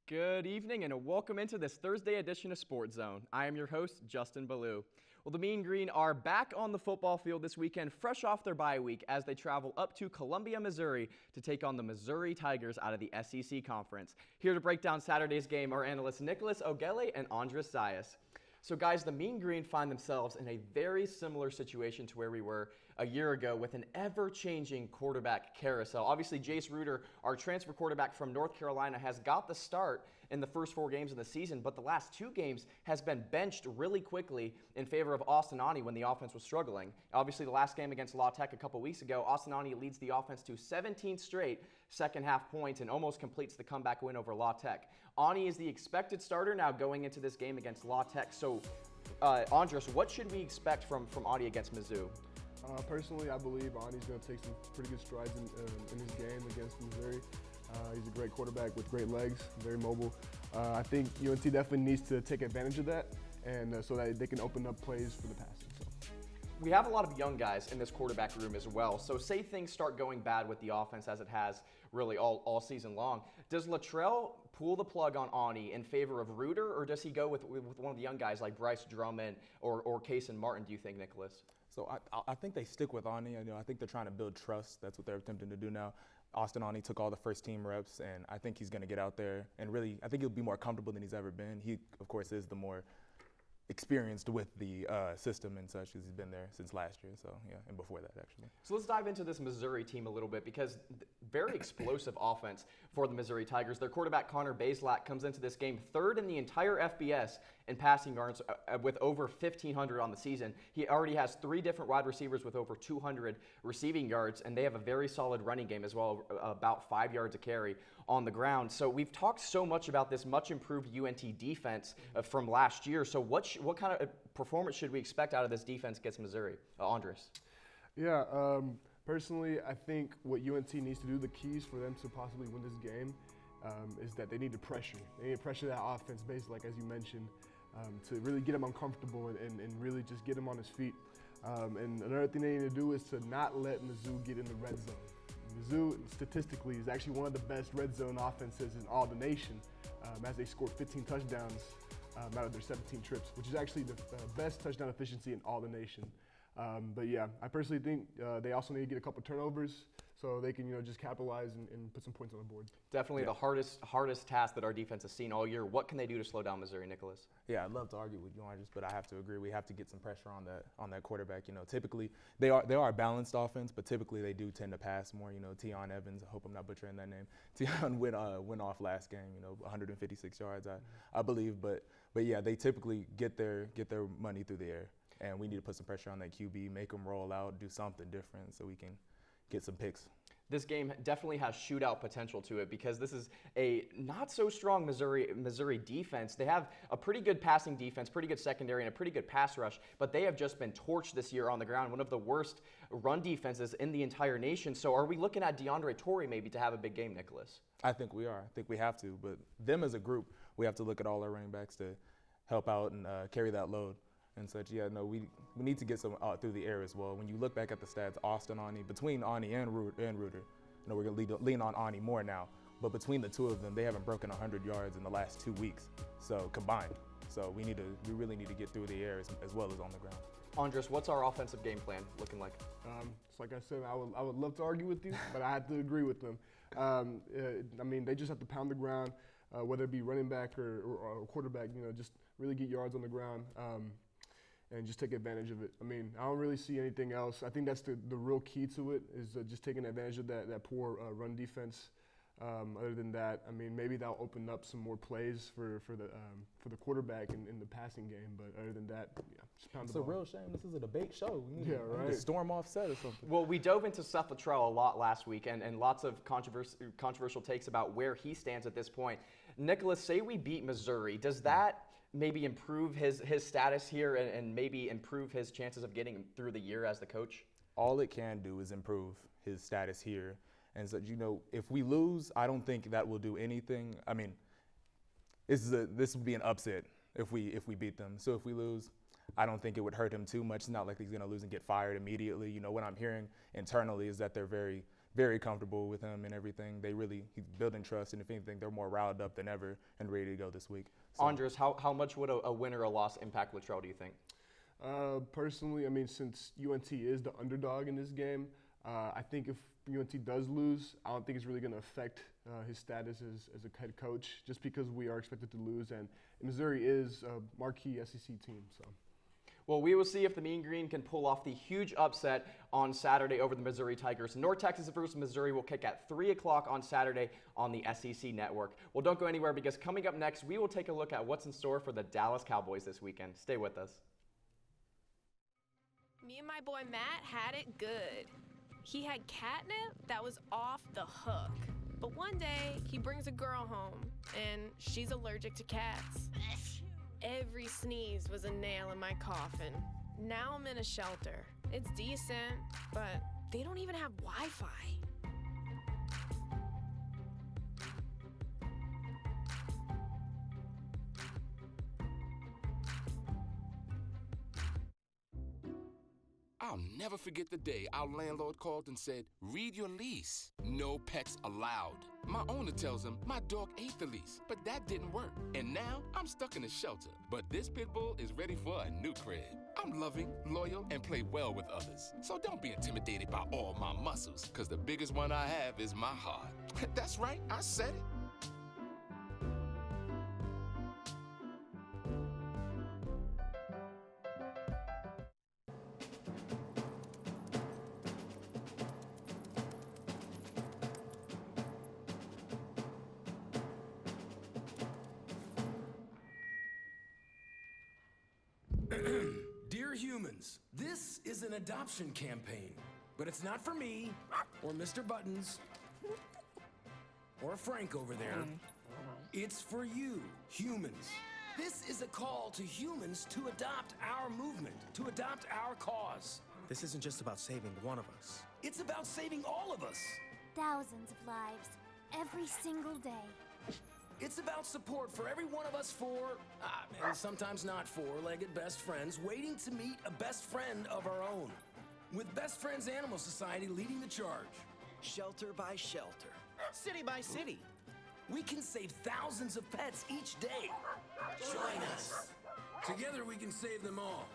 Good evening and welcome into this Thursday edition of Sportszone. I am your host, Justin Ballou. Well, the Mean Green are back on the football field this weekend, fresh off their bye week, as they travel up to Columbia, Missouri to take on the Missouri Tigers out of the SEC Conference. Here to break down Saturday's game are analysts Nicholas Ogele and Andres Zayas. So guys, the Mean Green find themselves in a very similar situation to where we were a year ago with an ever-changing quarterback carousel. Obviously, Jace Ruder, our transfer quarterback from North Carolina, has got the start in the first 4 games of the season, but the last 2 games has been benched really quickly in favor of Austin Ani when the offense was struggling. Obviously, the last game against La Tech a couple weeks ago, Austin Ani leads the offense to 17 straight second-half points and almost completes the comeback win over La Tech. Ani is the expected starter now going into this game against La Tech. So, Andres, what should we expect from Ani against Mizzou? Personally, I believe Ani's going to take some pretty good strides in his game against Missouri. He's a great quarterback with great legs, very mobile. I think UNT definitely needs to take advantage of that, and so that they can open up plays for the passing. So. We have a lot of young guys in this quarterback room as well. So say things start going bad with the offense as it has really all season long. Does Luttrell pull the plug on Ani in favor of Ruder, or does he go with one of the young guys like Bryce Drummond or Kason Martin, do you think, Nicholas? So I think they stick with Ani. I think they're trying to build trust. That's what they're attempting to do now. Austin Ani took all the first team reps, and I think he's going to get out there and really, I think he'll be more comfortable than he's ever been. He, of course, is the more experienced with the system and such, because he's been there since last year. So yeah, and before that actually. So let's dive into this Missouri team a little bit, because very explosive offense for the Missouri Tigers. Their quarterback Connor Bazelak comes into this game third in the entire FBS in passing yards with over 1,500 on the season. He already has 3 different wide receivers with over 200 receiving yards, and they have a very solid running game as well, about 5 yards a carry on the ground. So we've talked so much about this much improved UNT defense from last year. So what kind of performance should we expect out of this defense against Missouri? Andres. Yeah, personally, I think what UNT needs to do, the keys for them to possibly win this game, is that they need to pressure. They need to pressure that offense base, like as you mentioned, to really get him uncomfortable and really just get him on his feet. And another thing they need to do is to not let Mizzou get in the red zone. Mizzou, statistically, is actually one of the best red zone offenses in all the nation, as they scored 15 touchdowns out of their 17 trips, which is actually the best touchdown efficiency in all the nation. But yeah, I personally think they also need to get a couple turnovers so they can, just capitalize and put some points on the board. Definitely the hardest task that our defense has seen all year. What can they do to slow down Missouri, Nicholas? Yeah, I'd love to argue with you, Andres, but I have to agree. We have to get some pressure on that quarterback. Typically they are a balanced offense, but typically they do tend to pass more. Tion Evans, I hope I'm not butchering that name. Tion went off last game. 156 yards, I believe. But yeah, they typically get their money through the air, and we need to put some pressure on that QB, make them roll out, do something different so we can get some picks. This game definitely has shootout potential to it, because this is a not so strong Missouri defense. They have a pretty good passing defense, pretty good secondary, and a pretty good pass rush, but they have just been torched this year on the ground, one of the worst run defenses in the entire nation. So are we looking at DeAndre Torrey maybe to have a big game, Nicholas? I think we are. I think we have to, but them as a group, we have to look at all our running backs to help out and carry that load and such. Yeah, no, we need to get some through the air as well. When you look back at the stats, Austin Ani, between Ani and Ruder, we're going to lean on Ani more now, but between the two of them, they haven't broken 100 yards in the last 2 weeks, so combined. So we really need to get through the air as well as on the ground. Andres, what's our offensive game plan looking like? It's like I said, I would love to argue with you, but I have to agree with them. They just have to pound the ground, whether it be running back or quarterback, just really get yards on the ground. And just take advantage of it. I don't really see anything else. I think that's the real key to it, is just taking advantage of that poor run defense. Other than that, maybe that'll open up some more plays for the quarterback in the passing game. But other than that, yeah, just pound the ball. It's a real shame. This is a debate show. We need right. to storm off set or something. Well, we dove into Seth Luttrell a lot last week, and lots of controversial takes about where he stands at this point. Nicholas, say we beat Missouri. Does that maybe improve his status here and maybe improve his chances of getting through the year as the coach? All it can do is improve his status here. And so, if we lose, I don't think that will do anything. This would be an upset if we beat them. So if we lose, I don't think it would hurt him too much. It's not like he's going to lose and get fired immediately. What I'm hearing internally is that they're very very comfortable with him and everything. He's building trust, and if anything, they're more riled up than ever and ready to go this week. So. Andres, how much would a win or a loss impact Latrell, do you think? Personally, I mean, since UNT is the underdog in this game, I think if UNT does lose, I don't think it's really going to affect his status as a head coach, just because we are expected to lose, and Missouri is a marquee SEC team. So. Well, we will see if the Mean Green can pull off the huge upset on Saturday over the Missouri Tigers. North Texas versus Missouri will kick at 3 o'clock on Saturday on the SEC Network. Well, don't go anywhere, because coming up next, we will take a look at what's in store for the Dallas Cowboys this weekend. Stay with us. Me and my boy Matt had it good. He had catnip that was off the hook. But one day, he brings a girl home, and she's allergic to cats. Every sneeze was a nail in my coffin. Now I'm in a shelter. It's decent, but they don't even have Wi-Fi. I'll never forget the day our landlord called and said, "Read your lease. No pets allowed." My owner tells him my dog ate the lease, but that didn't work. And now I'm stuck in a shelter. But this pit bull is ready for a new crib. I'm loving, loyal, and play well with others. So don't be intimidated by all my muscles, because the biggest one I have is my heart. That's right, I said it. Dear humans, this is an adoption campaign, but it's not for me, or Mr. Buttons, or Frank over there. It's for you, humans. This is a call to humans to adopt our movement, to adopt our cause. This isn't just about saving one of us. It's about saving all of us. Thousands of lives, every single day. It's about support for every one of us four, and sometimes not four-legged best friends waiting to meet a best friend of our own. With Best Friends Animal Society leading the charge. Shelter by shelter, city by city. We can save thousands of pets each day. Join us. Together we can save them all.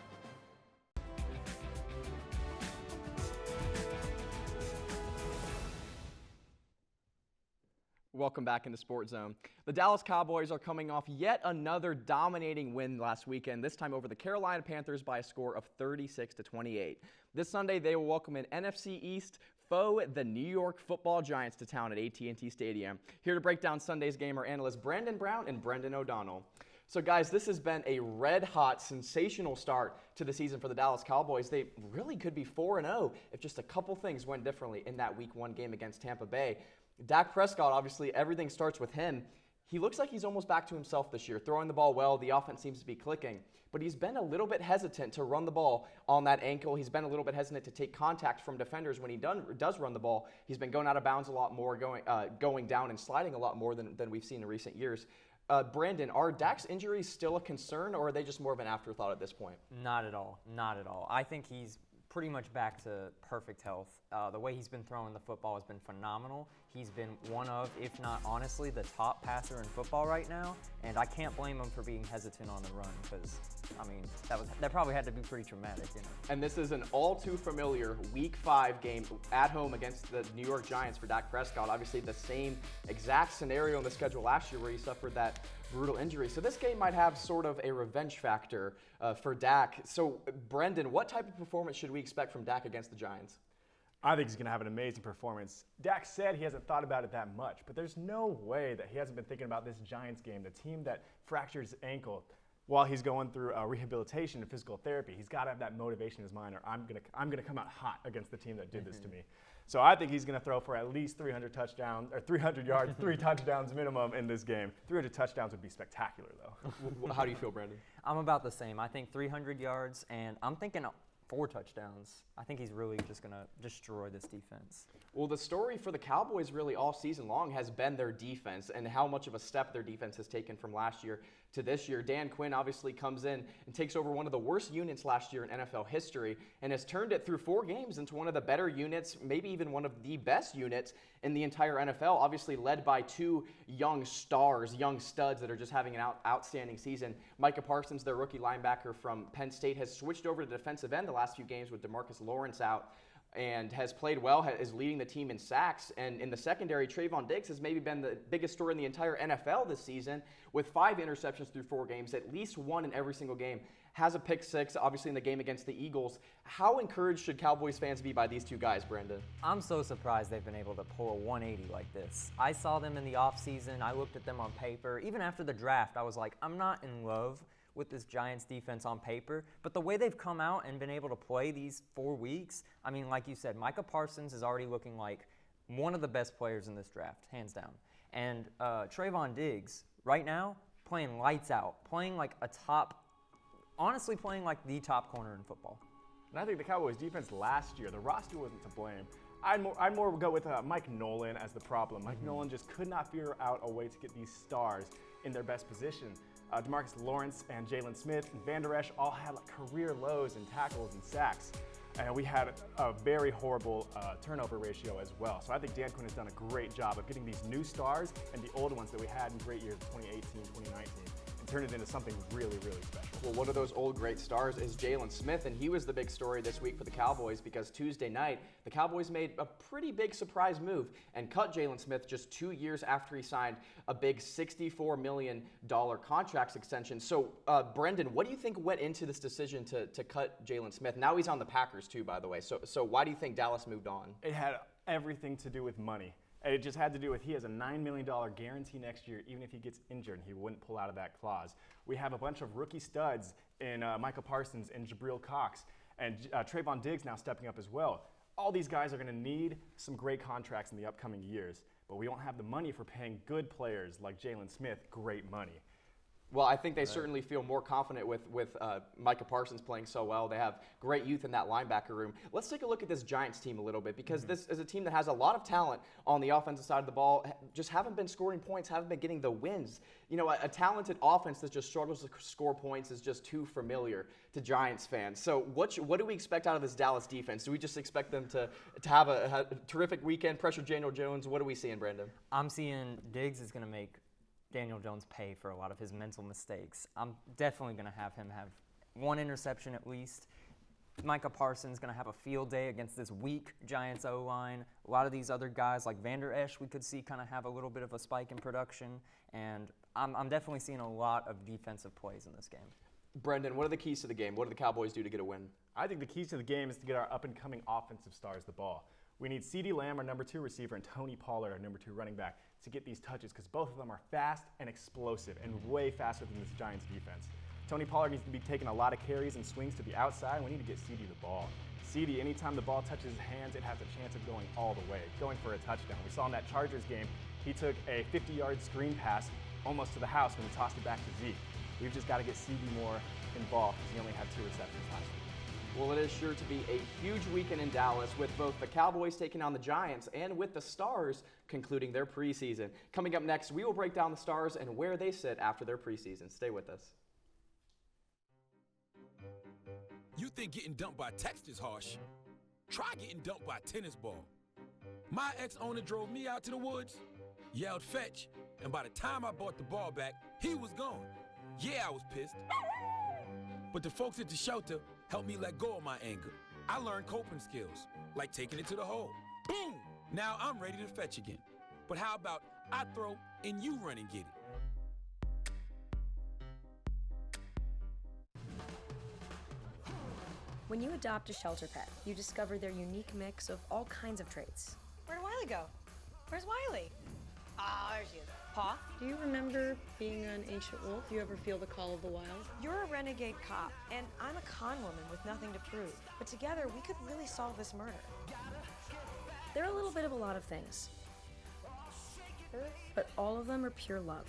Welcome back into Sportszone. The Dallas Cowboys are coming off yet another dominating win last weekend, this time over the Carolina Panthers by a score of 36-28. This Sunday, they will welcome an NFC East foe, the New York Football Giants, to town at AT&T Stadium. Here to break down Sunday's game are analysts Brandon Brown and Brendan O'Donnell. So guys, this has been a red-hot, sensational start to the season for the Dallas Cowboys. They really could be 4-0 if just a couple things went differently in that Week 1 game against Tampa Bay. Dak Prescott, obviously, everything starts with him. He looks like he's almost back to himself this year, throwing the ball well. The offense seems to be clicking. But he's been a little bit hesitant to run the ball on that ankle. He's been a little bit hesitant to take contact from defenders when he does run the ball. He's been going out of bounds a lot more, going down and sliding a lot more than we've seen in recent years. Brandon, are Dak's injuries still a concern, or are they just more of an afterthought at this point? Not at all. Not at all. I think he's pretty much back to perfect health. The way he's been throwing the football has been phenomenal. He's been one of, if not honestly, the top passer in football right now, and I can't blame him for being hesitant on the run because, I mean, that probably had to be pretty traumatic, you know. And this is an all too familiar Week 5 game at home against the New York Giants for Dak Prescott. Obviously, the same exact scenario in the schedule last year where he suffered that brutal injury. So this game might have sort of a revenge factor for Dak. So, Brendan, what type of performance should we expect from Dak against the Giants? I think he's going to have an amazing performance. Dak said he hasn't thought about it that much, but there's no way that he hasn't been thinking about this Giants game, the team that fractured his ankle while he's going through rehabilitation and physical therapy. He's got to have that motivation in his mind, or I'm going to come out hot against the team that did this to me. So I think he's going to throw for at least 300 touchdowns, or 300 yards, 3 touchdowns minimum in this game. 300 touchdowns would be spectacular, though. How do you feel, Brandon? I'm about the same. I think 300 yards, and I'm thinking 4 touchdowns. I think he's really just going to destroy this defense. Well, the story for the Cowboys really all season long has been their defense and how much of a step their defense has taken from last year to this year. Dan Quinn obviously comes in and takes over one of the worst units last year in NFL history and has turned it through 4 games into one of the better units, maybe even one of the best units in the entire NFL, obviously led by 2 young stars, young studs that are just having an outstanding season. Micah Parsons, their rookie linebacker from Penn State, has switched over to defensive end the last few games with DeMarcus Lawrence out, and has played well, is leading the team in sacks. And in the secondary, Trayvon Diggs has maybe been the biggest story in the entire NFL this season with 5 interceptions through 4 games, at least 1 in every single game. Has a pick 6, obviously in the game against the Eagles. How encouraged should Cowboys fans be by these 2 guys, Brendan? I'm so surprised they've been able to pull a 180 like this. I saw them in the offseason. I looked at them on paper. Even after the draft, I was like, I'm not in love with this Giants defense on paper, but the way they've come out and been able to play these 4 weeks, I mean, like you said, Micah Parsons is already looking like one of the best players in this draft, hands down. And Trayvon Diggs, right now, playing lights out, playing like honestly playing like the top corner in football. And I think the Cowboys defense last year, the roster wasn't to blame. I'd more go with Mike Nolan as the problem. Mike Nolan just could not figure out a way to get these stars in their best position. DeMarcus Lawrence and Jalen Smith and Van Der Esch all had like career lows in tackles and sacks. And we had a very horrible turnover ratio as well. So I think Dan Quinn has done a great job of getting these new stars and the old ones that we had in great years, 2018, 2019. Turn it into something really, really special. Well, one of those old great stars is Jalen Smith, and he was the big story this week for the Cowboys because Tuesday night, the Cowboys made a pretty big surprise move and cut Jalen Smith just 2 years after he signed a big $64 million contract extension. So, Brendan, what do you think went into this decision to cut Jalen Smith? Now he's on the Packers too, by the way. So why do you think Dallas moved on? It had everything to do with money. It just had to do with he has a $9 million guarantee next year, even if he gets injured, and he wouldn't pull out of that clause. We have a bunch of rookie studs in Micah Parsons and Jabril Cox, and Trayvon Diggs now stepping up as well. All these guys are going to need some great contracts in the upcoming years, but we don't have the money for paying good players like Jalen Smith great money. Well, I think they certainly feel more confident with Micah Parsons playing so well. They have great youth in that linebacker room. Let's take a look at this Giants team a little bit because this is a team that has a lot of talent on the offensive side of the ball, just haven't been scoring points, haven't been getting the wins. You know, a talented offense that just struggles to score points is just too familiar to Giants fans. So what do we expect out of this Dallas defense? Do we just expect them to have a terrific weekend, pressure Daniel Jones? What are we seeing, Brandon? I'm seeing Diggs is going to make Daniel Jones pay for a lot of his mental mistakes. I'm definitely going to have him have 1 interception at least. Micah Parsons going to have a field day against this weak Giants O-line. A lot of these other guys like Van Der Esch we could see kind of have a little bit of a spike in production. And I'm definitely seeing a lot of defensive plays in this game. Brendan, what are the keys to the game? What do the Cowboys do to get a win? I think the keys to the game is to get our up-and-coming offensive stars the ball. We need CeeDee Lamb, our number 2 receiver, and Tony Pollard, our number 2 running back, to get these touches because both of them are fast and explosive and way faster than this Giants defense. Tony Pollard needs to be taking a lot of carries and swings to the outside, and we need to get CeeDee the ball. CeeDee, anytime the ball touches his hands, it has a chance of going all the way, going for a touchdown. We saw in that Chargers game, he took a 50-yard screen pass almost to the house when he tossed it back to Zeke. We've just got to get CeeDee more involved because he only had 2 receptions last week. Well, it is sure to be a huge weekend in Dallas with both the Cowboys taking on the Giants and with the Stars concluding their preseason. Coming up next, we will break down the Stars and where they sit after their preseason. Stay with us. You think getting dumped by text is harsh? Try getting dumped by a tennis ball. My ex-owner drove me out to the woods, yelled fetch, and by the time I bought the ball back, he was gone. Yeah, I was pissed. But the folks at the shelter helped me let go of my anger. I learned coping skills, like taking it to the hole. Boom! Now I'm ready to fetch again. But how about I throw and you run and get it? When you adopt a shelter pet, you discover their unique mix of all kinds of traits. Where'd Wiley go? Where's Wiley? Ah, there she is. Paw? Do you remember being an ancient wolf? You ever feel the call of the wild? You're a renegade cop, and I'm a con woman with nothing to prove. But together, we could really solve this murder. They're a little bit of a lot of things, but all of them are pure love.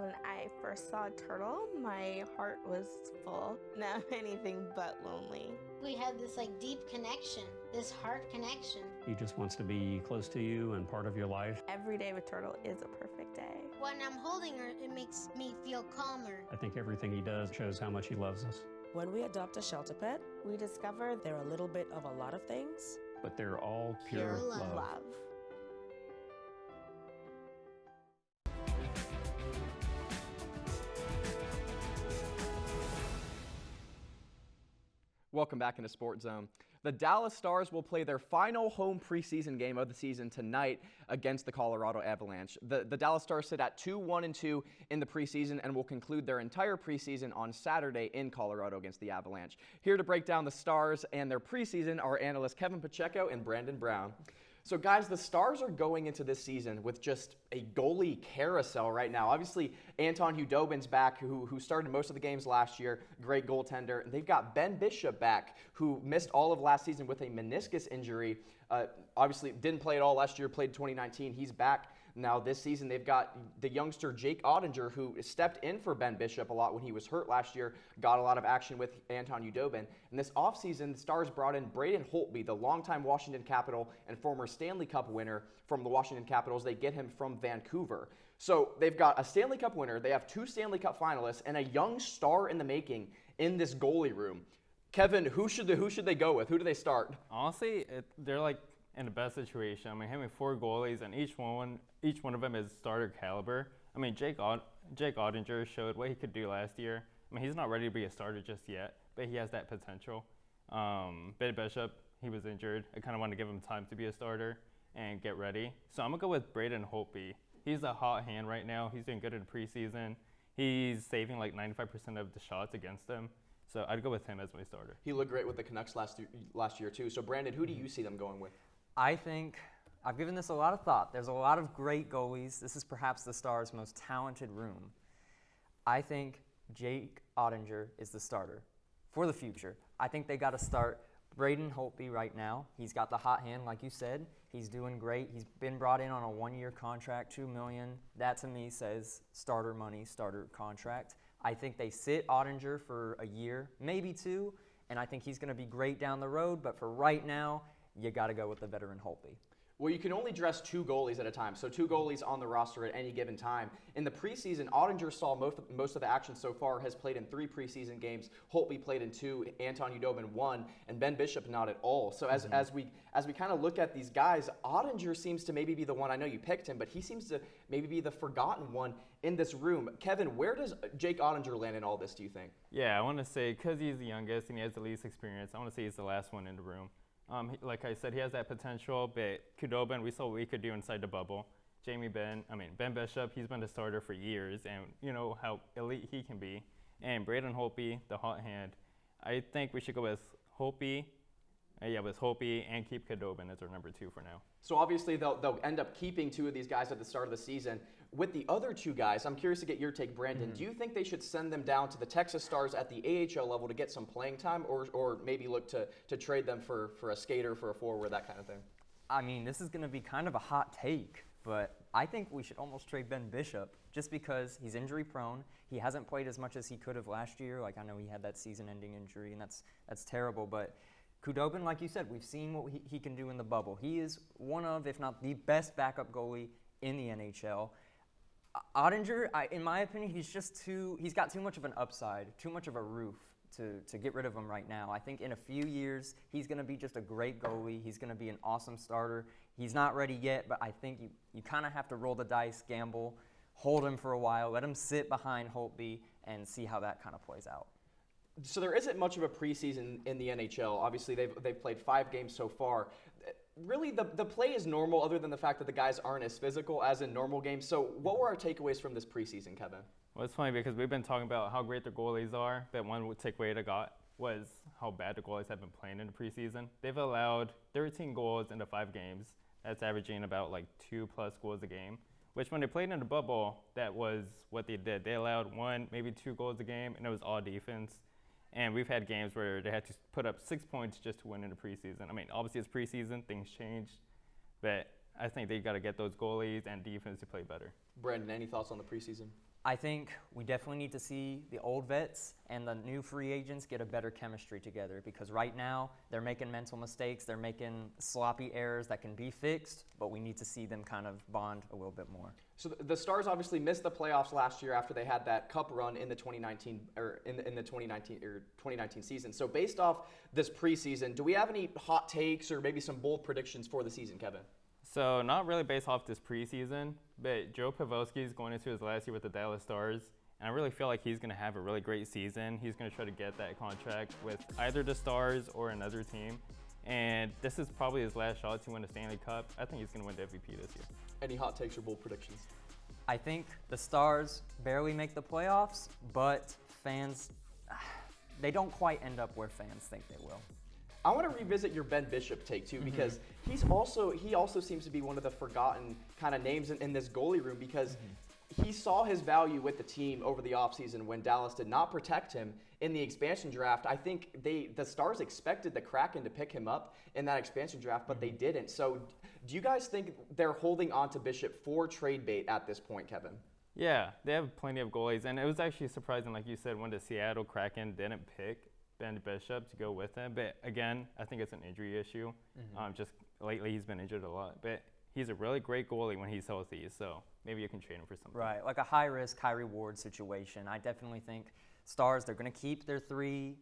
When I first saw Turtle, my heart was full. Now anything but lonely. We had this deep connection, this heart connection. He just wants to be close to you and part of your life. Every day with Turtle is a perfect day. When I'm holding her, it makes me feel calmer. I think everything he does shows how much he loves us. When we adopt a shelter pet, we discover they're a little bit of a lot of things, but they're all pure love. Welcome back into Sports Zone. The Dallas Stars will play their final home preseason game of the season tonight against the Colorado Avalanche. The Dallas Stars sit at 2-1-2 in the preseason and will conclude their entire preseason on Saturday in Colorado against the Avalanche. Here to break down the Stars and their preseason are analysts Kevin Pacheco and Brandon Brown. So guys, the Stars are going into this season with just a goalie carousel right now. Obviously, Anton Hudobin's back, who started most of the games last year, great goaltender. And they've got Ben Bishop back, who missed all of last season with a meniscus injury. Obviously, didn't play at all last year, played 2019. He's back now this season. They've got the youngster Jake Ottinger, who stepped in for Ben Bishop a lot when he was hurt last year, got a lot of action with Anton Hudobin. And this offseason, the Stars brought in Braden Holtby, the longtime Washington Capital and former Stanley Cup winner from the Washington Capitals. They get him from Vancouver. So they've got a Stanley Cup winner, they have 2 Stanley Cup finalists, and a young star in the making in this goalie room. Kevin, who should they go with? Who do they start? Honestly, they're in the best situation. I mean, having 4 goalies and each one of them is starter caliber. I mean, Jake Ottinger showed what he could do last year. I mean, he's not ready to be a starter just yet, but he has that potential. Ben Bishop, he was injured. I kind of wanted to give him time to be a starter and get ready. So I'm gonna go with Braden Holtby. He's a hot hand right now. He's doing good in preseason. He's saving 95% of the shots against them. So I'd go with him as my starter. He looked great with the Canucks last year too. So Brandon, who do you see them going with? I think I've given this a lot of thought. There's a lot of great goalies. This is perhaps the Stars' most talented room. I think Jake Ottinger is the starter for the future. I think they got to start Braden Holtby right now. He's got the hot hand, like you said. He's doing great. He's been brought in on a 1-year contract, $2 million. That to me says starter money, starter contract. I think they sit Ottinger for a year, maybe 2, and I think he's going to be great down the road. But for right now, you got to go with the veteran Holtby. Well, you can only dress 2 goalies at a time, so 2 goalies on the roster at any given time. In the preseason, Ottinger saw most of the action so far, has played in 3 preseason games. Holtby played in 2, Anton Hudobin 1, and Ben Bishop not at all. So as we kind of look at these guys, Ottinger seems to maybe be the one. I know you picked him, but he seems to maybe be the forgotten one in this room. Kevin, where does Jake Ottinger land in all this, do you think? Yeah, I want to say because he's the youngest and he has the least experience, I want to say he's the last one in the room. Like I said, he has that potential, but Hudobin, we saw what he could do inside the bubble. Ben Bishop, he's been a starter for years, and you know how elite he can be. And Braden Holtby, the hot hand, I think we should go with Holtby. And keep Hudobin as our number 2 for now. So obviously they'll end up keeping 2 of these guys at the start of the season. With the other 2 guys, I'm curious to get your take, Brandon. Do you think they should send them down to the Texas Stars at the AHL level to get some playing time, or maybe look to trade them for a skater, for a forward, that kind of thing? I mean, this is going to be kind of a hot take, but I think we should almost trade Ben Bishop just because he's injury prone. He hasn't played as much as he could have last year. I know he had that season-ending injury, and that's terrible, but Hudobin, like you said, we've seen what he can do in the bubble. He is one of, if not the best backup goalie in the NHL. Ottinger, in my opinion, he's got too much of an upside, too much of a roof to get rid of him right now. I think in a few years, he's going to be just a great goalie. He's going to be an awesome starter. He's not ready yet, but I think you kind of have to roll the dice, gamble, hold him for a while, let him sit behind Holtby, and see how that kind of plays out. So there isn't much of a preseason in the NHL. Obviously, they've played 5 games so far. Really, the play is normal, other than the fact that the guys aren't as physical as in normal games. So what were our takeaways from this preseason, Kevin? Well, it's funny because we've been talking about how great the goalies are, but one takeaway I got was how bad the goalies have been playing in the preseason. They've allowed 13 goals into 5 games. That's averaging about 2+ goals a game, which when they played in the bubble, that was what they did. They allowed 1, maybe 2 goals a game, and it was all defense. And we've had games where they had to put up 6 points just to win in the preseason. I mean, obviously it's preseason, things change, but I think they got to get those goalies and defense to play better. Brandon, any thoughts on the preseason? I think we definitely need to see the old vets and the new free agents get a better chemistry together, because right now they're making mental mistakes, they're making sloppy errors that can be fixed, but we need to see them kind of bond a little bit more. So the Stars obviously missed the playoffs last year after they had that cup run in the 2019 2019 season. So based off this preseason, do we have any hot takes or maybe some bold predictions for the season, Kevin? So not really based off this preseason, but Joe Pavelski is going into his last year with the Dallas Stars, and I really feel like he's going to have a really great season. He's going to try to get that contract with either the Stars or another team, and this is probably his last shot to win the Stanley Cup. I think he's going to win the MVP this year. Any hot takes or bold predictions? I think the Stars barely make the playoffs, but fans, they don't quite end up where fans think they will. I want to revisit your Ben Bishop take too, because he also seems to be one of the forgotten kind of names in this goalie room, because he saw his value with the team over the offseason when Dallas did not protect him in the expansion draft. I think the Stars expected the Kraken to pick him up in that expansion draft, but they didn't. So do you guys think they're holding on to Bishop for trade bait at this point, Kevin? Yeah, they have plenty of goalies, and it was actually surprising, like you said, when the Seattle Kraken didn't pick Ben Bishop to go with him. But again, I think it's an injury issue. Just lately he's been injured a lot, but he's a really great goalie when he's healthy, so maybe you can trade him for something. Right, like a high-risk, high-reward situation. I definitely think Stars, they're going to keep their three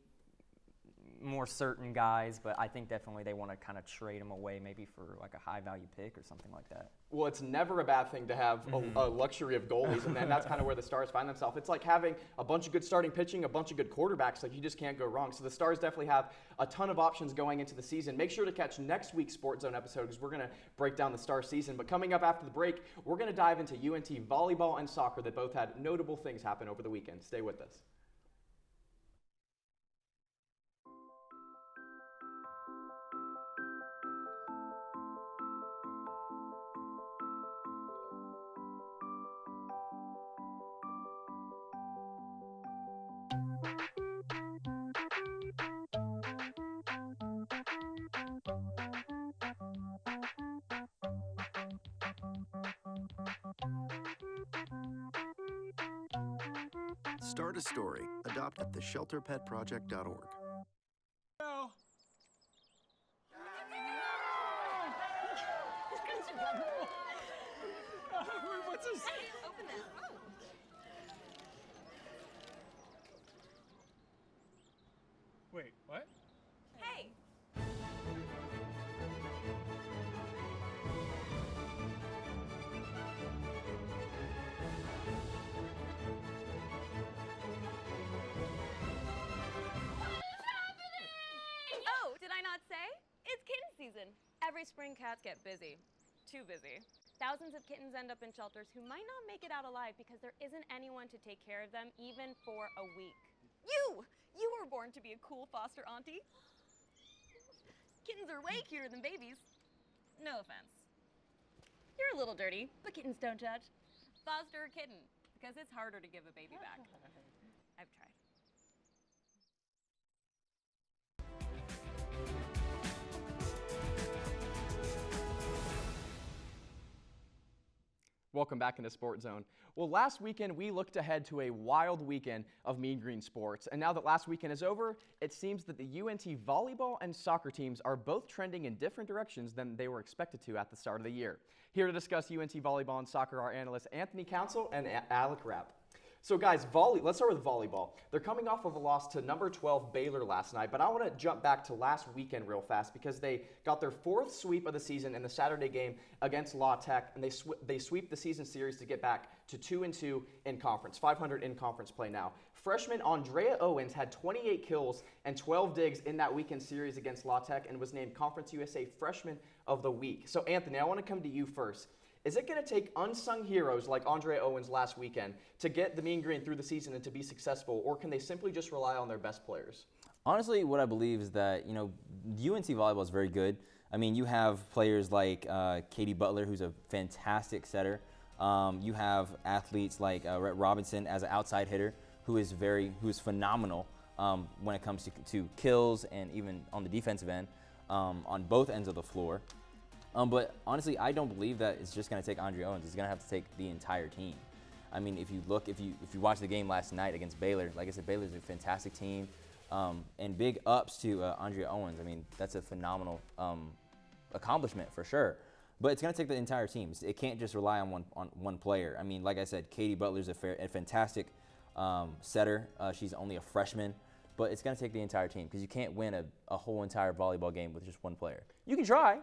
more certain guys, but I think definitely they want to kind of trade them away maybe for like a high-value pick or something like that. Well, it's never a bad thing to have a luxury of goalies, and then that's kind of where the Stars find themselves. It's like having a bunch of good starting pitching, a bunch of good quarterbacks. Like, you just can't go wrong. So the Stars definitely have a ton of options going into the season. Make sure to catch next week's Sportszone episode, because we're going to break down the Stars season. But coming up after the break, we're going to dive into UNT volleyball and soccer that both had notable things happen over the weekend. Stay with us. Start a story. Adopt at theshelterpetproject.org. What's this? Open that. Wait, what? Hey. Oh, did I not say? It's kitten season. Every spring, cats get busy. Too busy. Thousands of kittens end up in shelters who might not make it out alive because there isn't anyone to take care of them even for a week. You were born to be a cool foster auntie. Kittens are way cuter than babies. No offense. You're a little dirty, but kittens don't judge. Foster a kitten, because it's harder to give a baby back. I've tried. Welcome back into Sportszone. Well, last weekend we looked ahead to a wild weekend of Mean Green sports, and now that last weekend is over, it seems that the UNT volleyball and soccer teams are both trending in different directions than they were expected to at the start of the year. Here to discuss UNT volleyball and soccer are analysts Anthony Council and Alec Rapp. So guys, let's start with volleyball. They're coming off of a loss to number 12 Baylor last night, but I want to jump back to last weekend real fast because they got their fourth sweep of the season in the Saturday game against La Tech, and they sweep the season series to get back to 2-2 in conference, 500 in conference play now. Freshman Andrea Owens had 28 kills and 12 digs in that weekend series against La Tech and was named Conference USA Freshman of the Week. So Anthony, I want to come to you first. Is it going to take unsung heroes like Andrea Owens last weekend to get the Mean Green through the season and to be successful, or can they simply just rely on their best players? Honestly, what I believe is that, UNC volleyball is very good. I mean, you have players like Katie Butler, who's a fantastic setter. You have athletes like Rhett Robinson as an outside hitter, who is phenomenal when it comes to kills and even on the defensive end, on both ends of the floor. But honestly, I don't believe that it's just going to take Andrea Owens. It's going to have to take the entire team. I mean, if you watch the game last night against Baylor, like I said, Baylor's a fantastic team, and big ups to Andrea Owens. I mean, that's a phenomenal accomplishment for sure. But it's going to take the entire team. It can't just rely on one player. I mean, like I said, Katie Butler's a fantastic setter. She's only a freshman. But it's going to take the entire team because you can't win a whole entire volleyball game with just one player. You can try.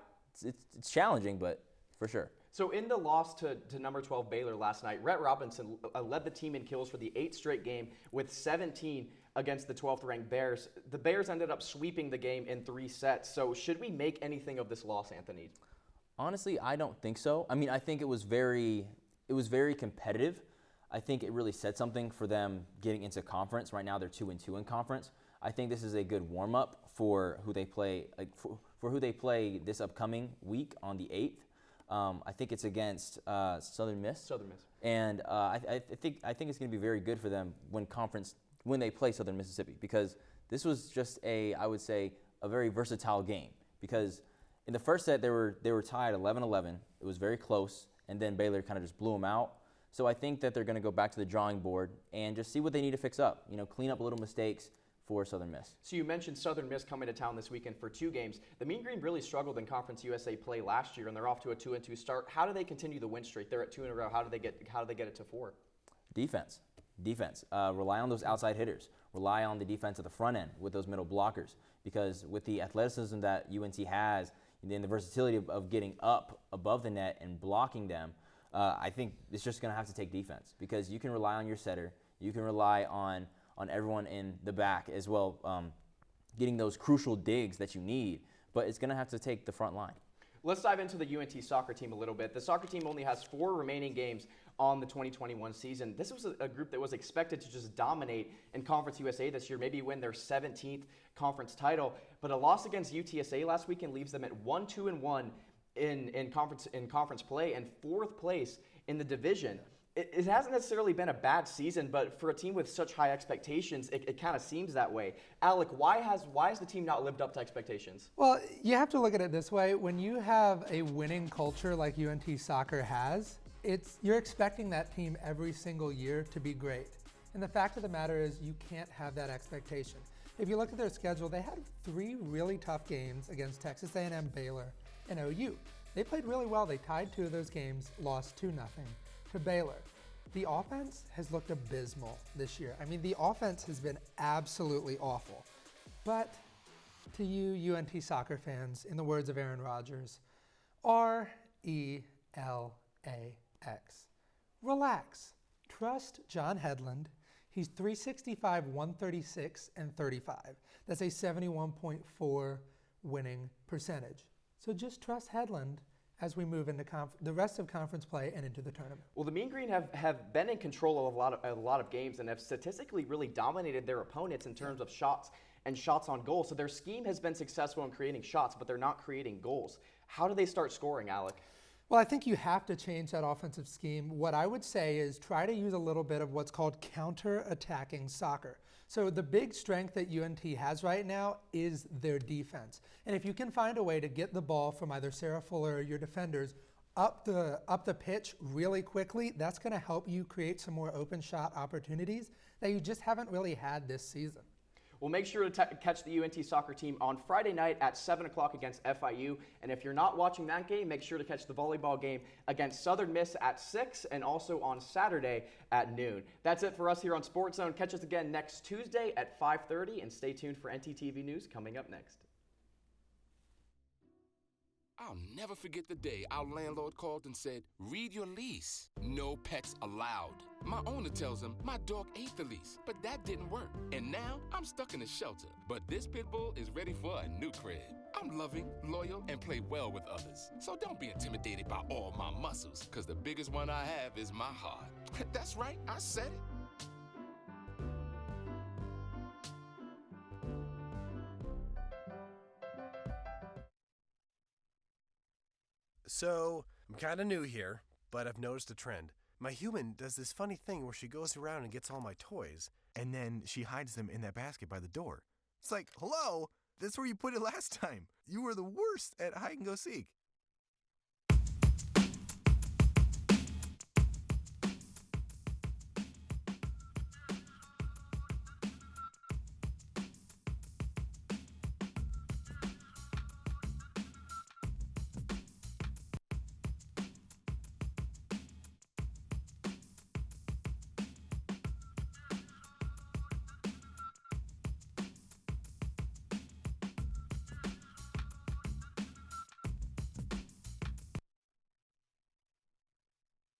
It's challenging, but for sure. So in the loss to number 12 Baylor last night, Rhett Robinson led the team in kills for the 8th straight game with 17 against the 12th ranked Bears. The Bears ended up sweeping the game in 3 sets. So should we make anything of this loss, Anthony? Honestly, I don't think so. I mean, I think it was very competitive. I think it really said something for them getting into conference. Right now, they're 2-2 in conference. I think this is a good warm-up for who they play, for who they play this upcoming week on the 8th. I think it's against Southern Miss. And I think it's going to be very good for them when they play Southern Mississippi, because this was just I would say a very versatile game, because in the first set they were tied 11-11. It was very close, and then Baylor kind of just blew them out. So I think that they're going to go back to the drawing board and just see what they need to fix up. Clean up little mistakes for Southern Miss. So you mentioned Southern Miss coming to town this weekend for 2 games. The Mean Green really struggled in Conference USA play last year, and they're off to a 2-2 start. How do they continue the win streak? They're at 2 in a row. How do they get it to 4? Defense. Rely on those outside hitters. Rely on the defense at the front end with those middle blockers, because with the athleticism that UNC has and the versatility of getting up above the net and blocking them, I think it's just going to have to take defense, because you can rely on your setter. You can rely on everyone in the back as well, getting those crucial digs that you need. But it's going to have to take the front line. Let's dive into the UNT soccer team a little bit. The soccer team only has 4 remaining games on the 2021 season. This was a group that was expected to just dominate in Conference USA this year, maybe win their 17th conference title. But a loss against UTSA last weekend leaves them at 1-2-1 in conference play and 4th place in the division. It hasn't necessarily been a bad season, but for a team with such high expectations, it kind of seems that way. Alec, why has the team not lived up to expectations? Well, you have to look at it this way. When you have a winning culture like UNT soccer has, you're expecting that team every single year to be great. And the fact of the matter is you can't have that expectation. If you look at their schedule, they had 3 really tough games against Texas A&M, Baylor, and OU. They played really well. They tied 2 of those games, lost 2-0 to Baylor. The offense has looked abysmal this year. I mean, the offense has been absolutely awful. But to you UNT soccer fans, in the words of Aaron Rodgers, RELAX. Relax. Trust John Hedlund. He's 365, 136, and 35. That's a 71.4 winning percentage. So just trust Hedlund as we move into the rest of conference play and into the tournament. Well, the Mean Green have been in control of a lot of games and have statistically really dominated their opponents in terms of shots and shots on goal. So their scheme has been successful in creating shots, but they're not creating goals. How do they start scoring, Alec? Well, I think you have to change that offensive scheme. What I would say is try to use a little bit of what's called counter-attacking soccer. So the big strength that UNT has right now is their defense. And if you can find a way to get the ball from either Sarah Fuller or your defenders up the pitch really quickly, that's going to help you create some more open shot opportunities that you just haven't really had this season. Well, make sure to catch the UNT soccer team on Friday night at 7 o'clock against FIU. And if you're not watching that game, make sure to catch the volleyball game against Southern Miss at 6 and also on Saturday at noon. That's it for us here on Sportszone. Catch us again next Tuesday at 5:30 and stay tuned for NTTV News coming up next. I'll never forget the day our landlord called and said, read your lease. No pets allowed. My owner tells him my dog ate the lease, but that didn't work. And now I'm stuck in a shelter. But this pit bull is ready for a new crib. I'm loving, loyal, and play well with others. So don't be intimidated by all my muscles, because the biggest one I have is my heart. That's right, I said it. So, I'm kind of new here, but I've noticed a trend. My human does this funny thing where she goes around and gets all my toys, and then she hides them in that basket by the door. It's like, hello, that's where you put it last time. You were the worst at hide and go seek.